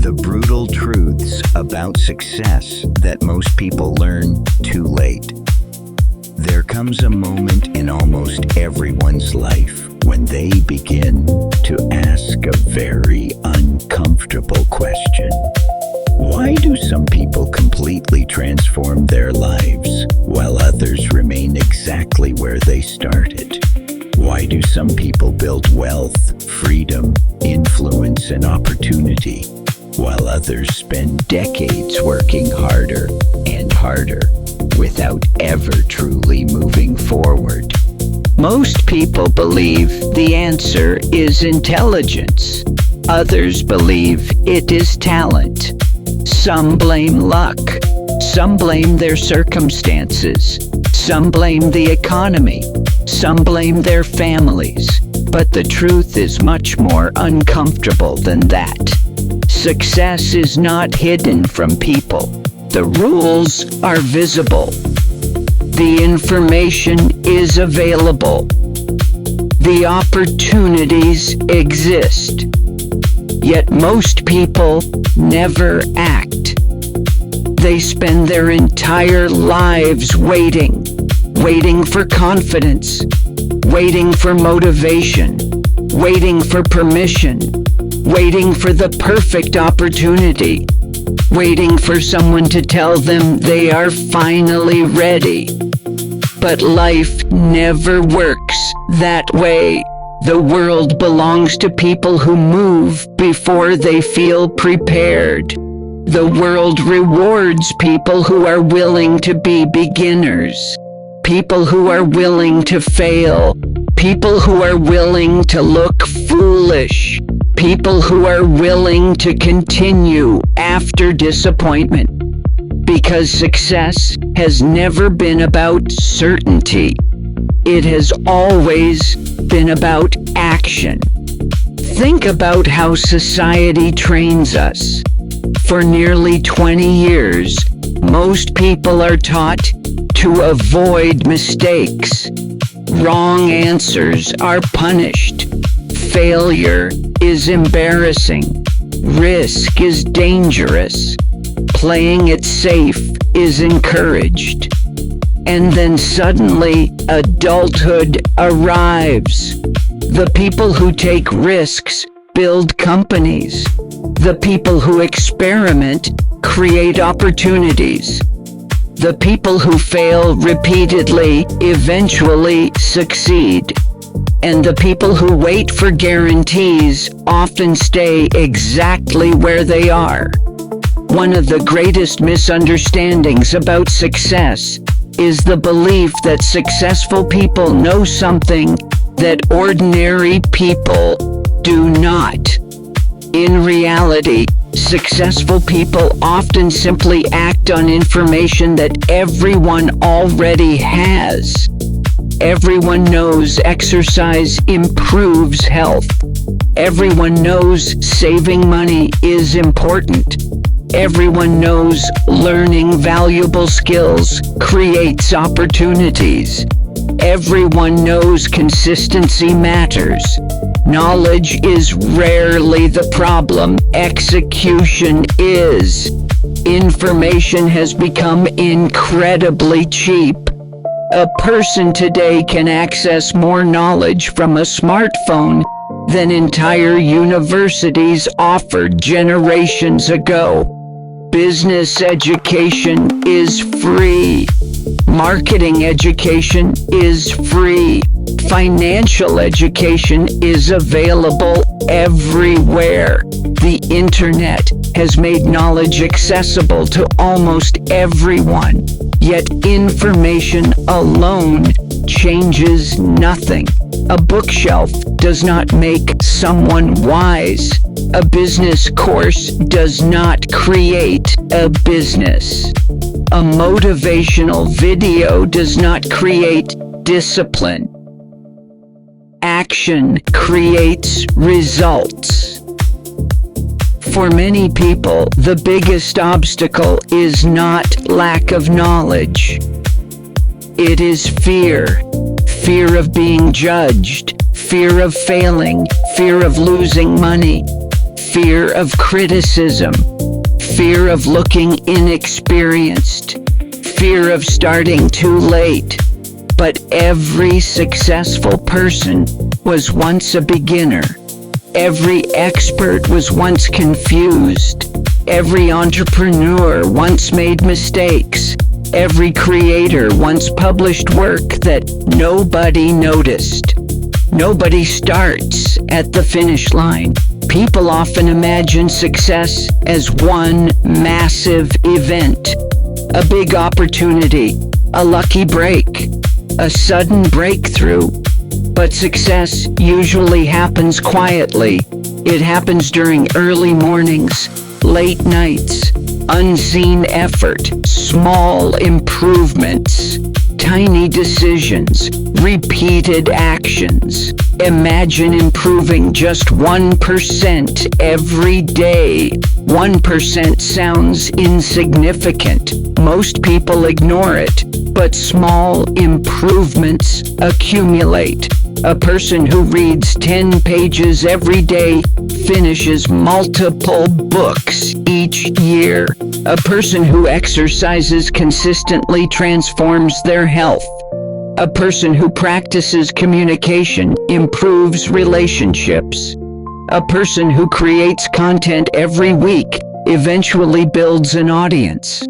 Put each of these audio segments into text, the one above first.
The brutal truths about success that most people learn too late. There comes a moment in almost everyone's life when they begin to ask a very uncomfortable question. Why do some people completely transform their lives while others remain exactly where they started? Why do some people build wealth, freedom, influence, and opportunity, while others spend decades working harder and harder without ever truly moving forward? Most people believe the answer is intelligence. Others believe it is talent. Some blame luck. Some blame their circumstances. Some blame the economy. Some blame their families. But the truth is much more uncomfortable than that. Success is not hidden from people. The rules are visible. The information is available. The opportunities exist. Yet most people never act. They spend their entire lives waiting for confidence, waiting for motivation, waiting for permission, waiting for the perfect opportunity, waiting for someone to tell them they are finally ready. But life never works that way. The world belongs to people who move before they feel prepared. The world rewards people who are willing to be beginners, people who are willing to fail, people who are willing to look foolish, people who are willing to continue after disappointment. Because success has never been about certainty. It has always been about action. Think about how society trains us. For nearly 20 years, most people are taught to avoid mistakes. Wrong answers are punished. Failure is embarrassing. Risk is dangerous. Playing it safe is encouraged. And then suddenly, adulthood arrives. The people who take risks build companies. The people who experiment create opportunities. The people who fail repeatedly eventually succeed. And the people who wait for guarantees often stay exactly where they are. One of the greatest misunderstandings about success is the belief that successful people know something that ordinary people do not. In reality, successful people often simply act on information that everyone already has. Everyone knows exercise improves health. Everyone knows saving money is important. Everyone knows learning valuable skills creates opportunities. Everyone knows consistency matters. Knowledge is rarely the problem. Execution is. Information has become incredibly cheap. A person today can access more knowledge from a smartphone than entire universities offered generations ago. Business education is free. Marketing education is free. Financial education is available everywhere. The internet has made knowledge accessible to almost everyone. Yet information alone changes nothing. A bookshelf does not make someone wise. A business course does not create a business. A motivational video does not create discipline. Action creates results. For many people, the biggest obstacle is not lack of knowledge. It is fear. Fear of being judged, fear of failing, fear of losing money, fear of criticism, fear of looking inexperienced, fear of starting too late. But every successful person was once a beginner. Every expert was once confused. Every entrepreneur once made mistakes. Every creator once published work that nobody noticed. Nobody starts at the finish line. People often imagine success as one massive event, a big opportunity, a lucky break, a sudden breakthrough. But success usually happens quietly. It happens during early mornings, late nights, unseen effort, small improvements, tiny decisions, repeated actions. Imagine improving just 1% every day. 1% sounds insignificant. Most people ignore it, but small improvements accumulate. A person who reads 10 pages every day finishes multiple books each year. A person who exercises consistently transforms their health. A person who practices communication improves relationships. A person who creates content every week eventually builds an audience.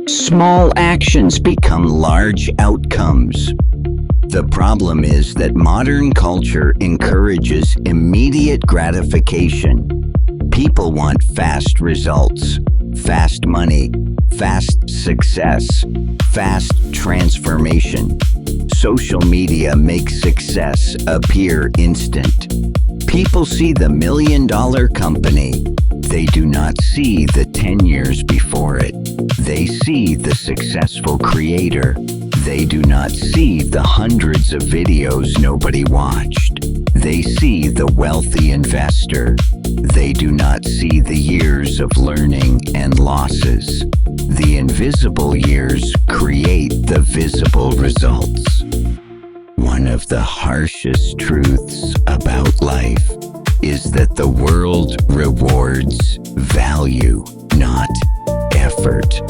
Small actions become large outcomes. The problem is that modern culture encourages immediate gratification. People want fast results, fast money, fast success, fast transformation. Social media makes success appear instant. People see the $1 million company. They do not see the 10 years before it. They see the successful creator. They do not see the hundreds of videos nobody watched. They see the wealthy investor. They do not see the years of learning and losses. The invisible years create the visible results. One of the harshest truths about life is that the world rewards value, not effort.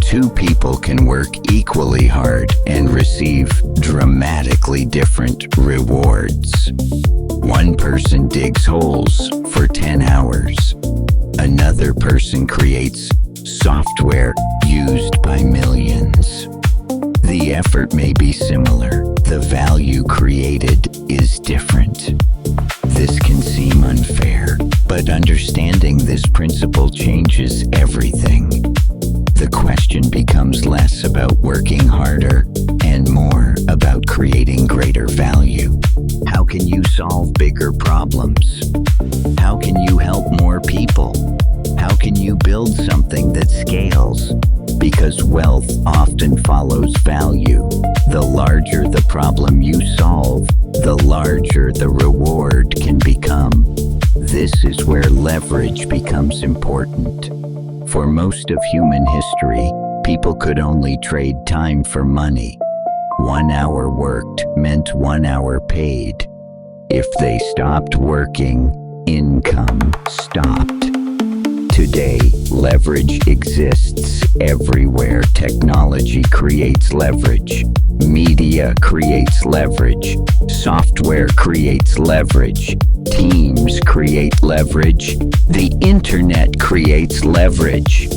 Two people can work equally hard and receive dramatically different rewards. One person digs holes for 10 hours. Another person creates software used by millions. The effort may be similar. The value created is different. This can seem unfair, but understanding this principle changes everything. The question becomes less about working harder and more about creating greater value. How can you solve bigger problems? How can you help more people? How can you build something that scales? Because wealth often follows value. The larger the problem you solve, the larger the reward can become. This is where leverage becomes important. For most of human history, people could only trade time for money. 1 hour worked meant 1 hour paid. If they stopped working, income stopped. Today, leverage exists everywhere. Technology creates leverage. Media creates leverage. Software creates leverage. Teams create leverage. The internet creates leverage.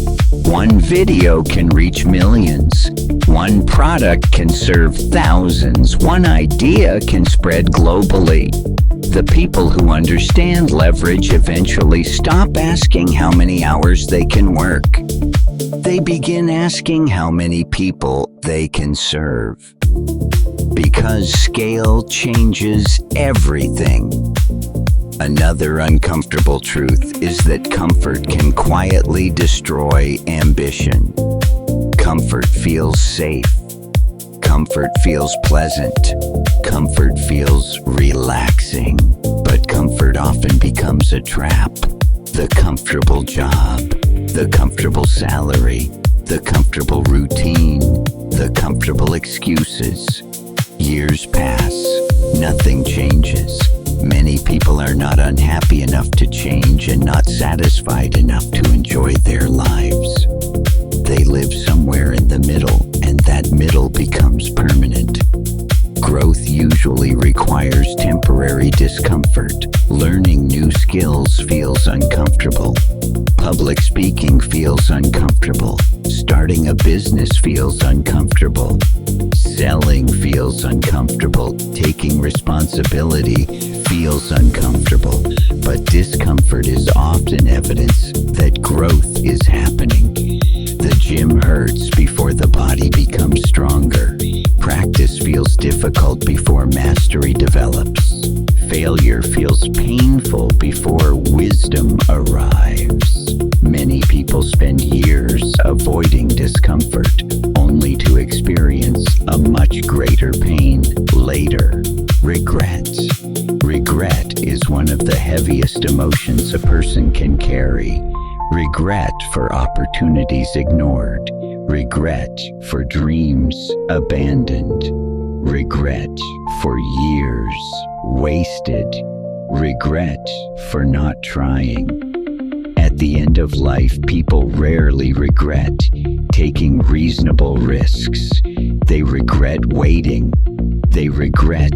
One video can reach millions. One product can serve thousands. One idea can spread globally. The people who understand leverage eventually stop asking how many hours they can work. They begin asking how many people they can serve. Because scale changes everything. Another uncomfortable truth is that comfort can quietly destroy ambition. Comfort feels safe. Comfort feels pleasant. Comfort feels relaxing. But comfort often becomes a trap. The comfortable job, the comfortable salary, the comfortable routine, the comfortable excuses. Years pass, nothing changes. Many people are not unhappy enough to change and not satisfied enough to enjoy their lives. They live somewhere in the middle, and that middle becomes permanent. Growth usually requires temporary discomfort. Learning new skills feels uncomfortable. Public speaking feels uncomfortable. Starting a business feels uncomfortable. Selling feels uncomfortable. Taking responsibility feels uncomfortable. But discomfort is often evidence that growth is happening. The gym hurts before the body becomes stronger. Practice feels difficult before mastery develops. Failure feels painful before wisdom arrives. Many people spend years avoiding discomfort, only to experience a much greater pain later. Regret. Regret is one of the heaviest emotions a person can carry. Regret for opportunities ignored. Regret for dreams abandoned. Regret for years wasted. Regret for not trying. At the end of life, people rarely regret taking reasonable risks. They regret waiting. They regret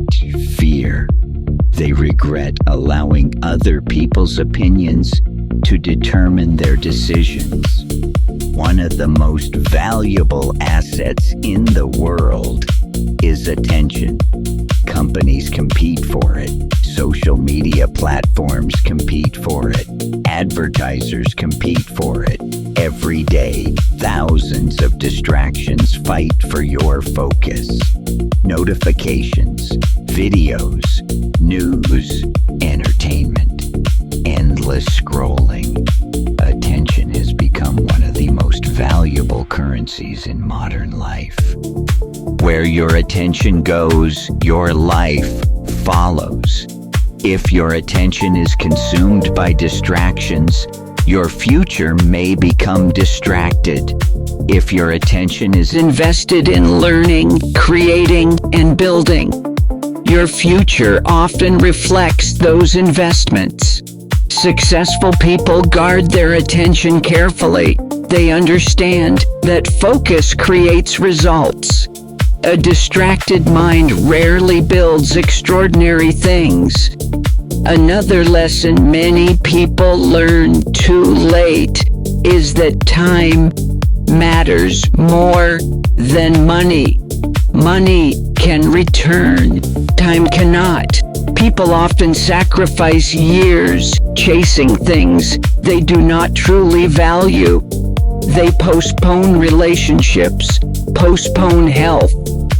fear. They regret allowing other people's opinions to determine their decisions. One of the most valuable assets in the world is attention. Companies compete for it. Social media platforms compete for it. Advertisers compete for it. Every day, thousands of distractions fight for your focus. Notifications, videos, news, entertainment, endless scrolling. Attention has become one of the most valuable currencies in modern life. Where your attention goes, your life follows. If your attention is consumed by distractions, your future may become distracted. If your attention is invested in learning, creating, and building, your future often reflects those investments. Successful people guard their attention carefully. They understand that focus creates results. A distracted mind rarely builds extraordinary things. Another lesson many people learn too late is that time matters more than money. Money can return, time cannot. People often sacrifice years chasing things they do not truly value. They postpone relationships, postpone health,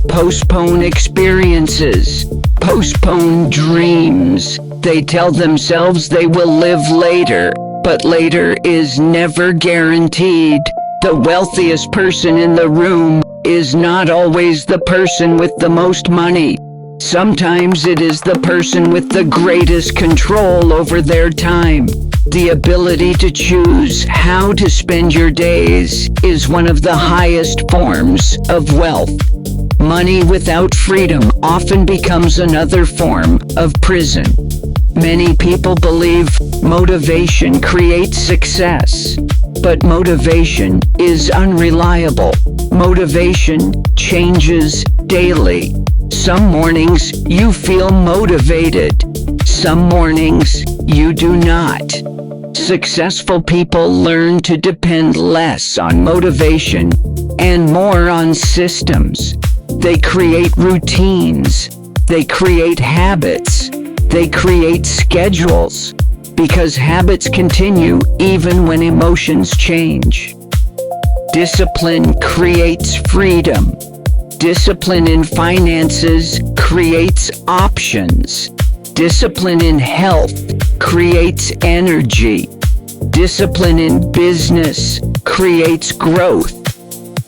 postpone experiences, postpone dreams. They tell themselves they will live later, but later is never guaranteed. The wealthiest person in the room is not always the person with the most money. Sometimes it is the person with the greatest control over their time. The ability to choose how to spend your days is one of the highest forms of wealth. Money without freedom often becomes another form of prison. Many people believe motivation creates success, but motivation is unreliable. Motivation changes daily. Some mornings you feel motivated. Some mornings you do not. Successful people learn to depend less on motivation and more on systems. They create routines. They create habits. They create schedules, because habits continue even when emotions change. Discipline creates freedom. Discipline in finances creates options. Discipline in health creates energy. Discipline in business creates growth.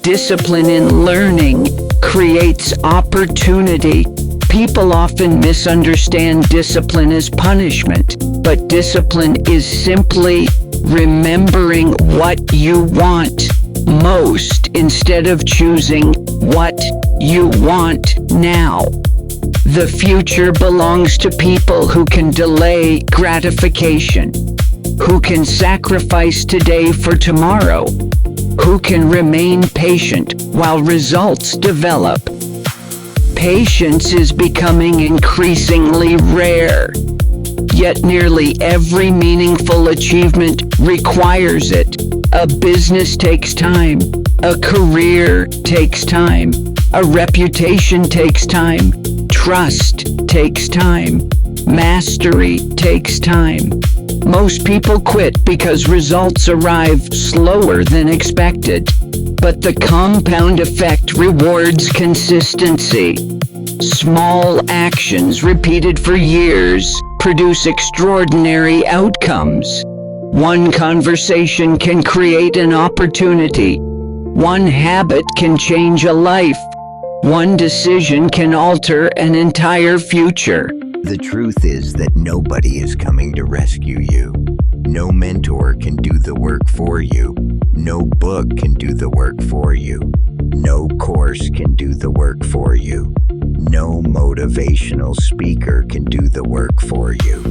Discipline in learning creates opportunity. People often misunderstand discipline as punishment, but discipline is simply remembering what you want most instead of choosing what you want now. The future belongs to people who can delay gratification, who can sacrifice today for tomorrow, who can remain patient while results develop. Patience is becoming increasingly rare, yet nearly every meaningful achievement requires it. A business takes time, a career takes time, a reputation takes time, trust takes time, mastery takes time. Most people quit because results arrive slower than expected, but the compound effect rewards consistency. Small actions repeated for years produce extraordinary outcomes. One conversation can create an opportunity. One habit can change a life. One decision can alter an entire future. The truth is that nobody is coming to rescue you. No mentor can do the work for you. No book can do the work for you. No course can do the work for you. No motivational speaker can do the work for you.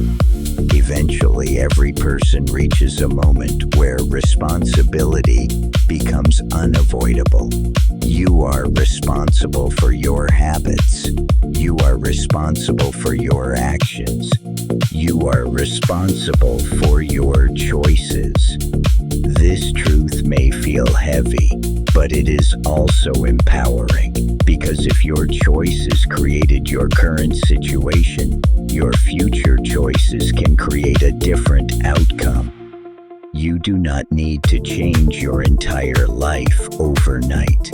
Eventually, every person reaches a moment where responsibility becomes unavoidable. You are responsible for your habits. You are responsible for your actions. You are responsible for your choices. This truth may feel heavy, but it is also empowering, because if your choices created your current situation, your future choices can create a different outcome. You do not need to change your entire life overnight.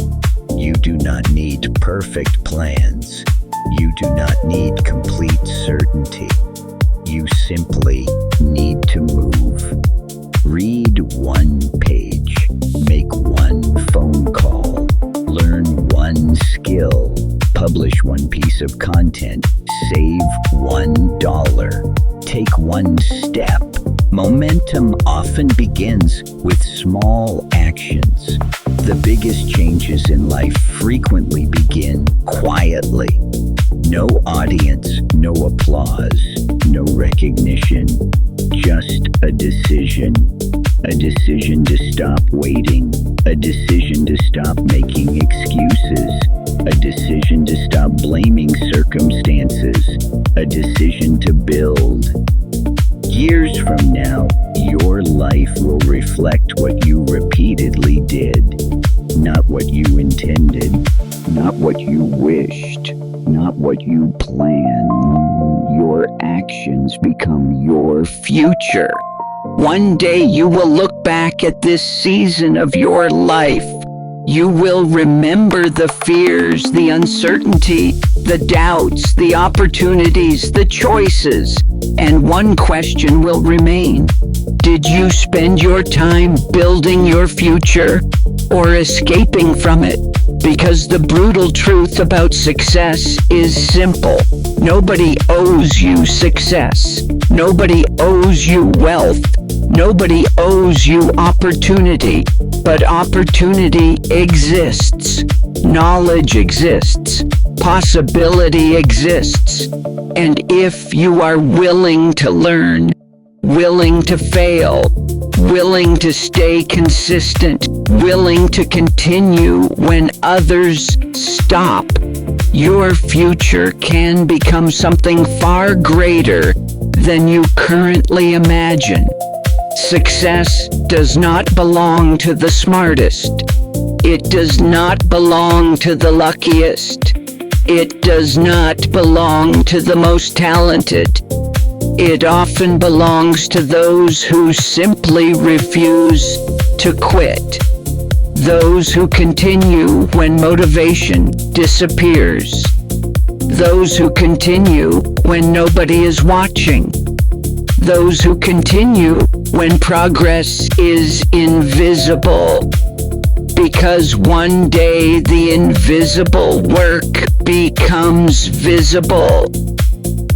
You do not need perfect plans. You do not need complete certainty. You simply need to move. Read one page, make one phone call, learn one skill, publish one piece of content, save $1, take one step. Momentum often begins with small actions. The biggest changes in life frequently begin quietly. No audience, no applause, no recognition, just a decision. A decision to stop waiting. A decision to stop making excuses. A decision to stop blaming circumstances. A decision to build. Years from now, your life will reflect what you repeatedly did, not what you intended, not what you wished, not what you planned. Your actions become your future. One day you will look back at this season of your life. You will remember the fears, the uncertainty, the doubts, the opportunities, the choices. And one question will remain. Did you spend your time building your future or escaping from it? Because the brutal truth about success is simple. Nobody owes you success. Nobody owes you wealth. Nobody owes you opportunity. But opportunity exists. Knowledge exists. Possibility exists. And if you are willing to learn, willing to fail, willing to stay consistent, willing to continue when others stop, your future can become something far greater than you currently imagine. Success does not belong to the smartest. It does not belong to the luckiest. It does not belong to the most talented. It often belongs to those who simply refuse to quit. Those who continue when motivation disappears. Those who continue when nobody is watching. Those who continue when progress is invisible. Because one day the invisible work becomes visible.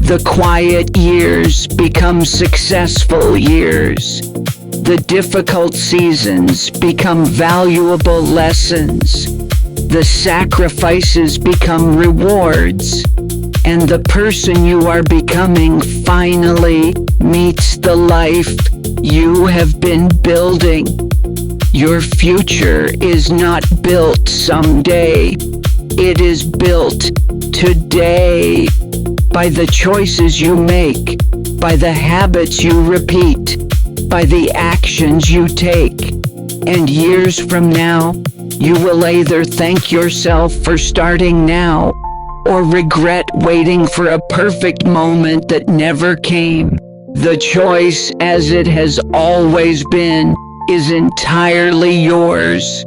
The quiet years become successful years. The difficult seasons become valuable lessons. The sacrifices become rewards. and the person you are becoming finally meets the life you have been building. Your future is not built someday. It is built today by the choices you make, by the habits you repeat, by the actions you take. And years from now, you will either thank yourself for starting now or regret waiting for a perfect moment that never came. The choice, as it has always been, is entirely yours.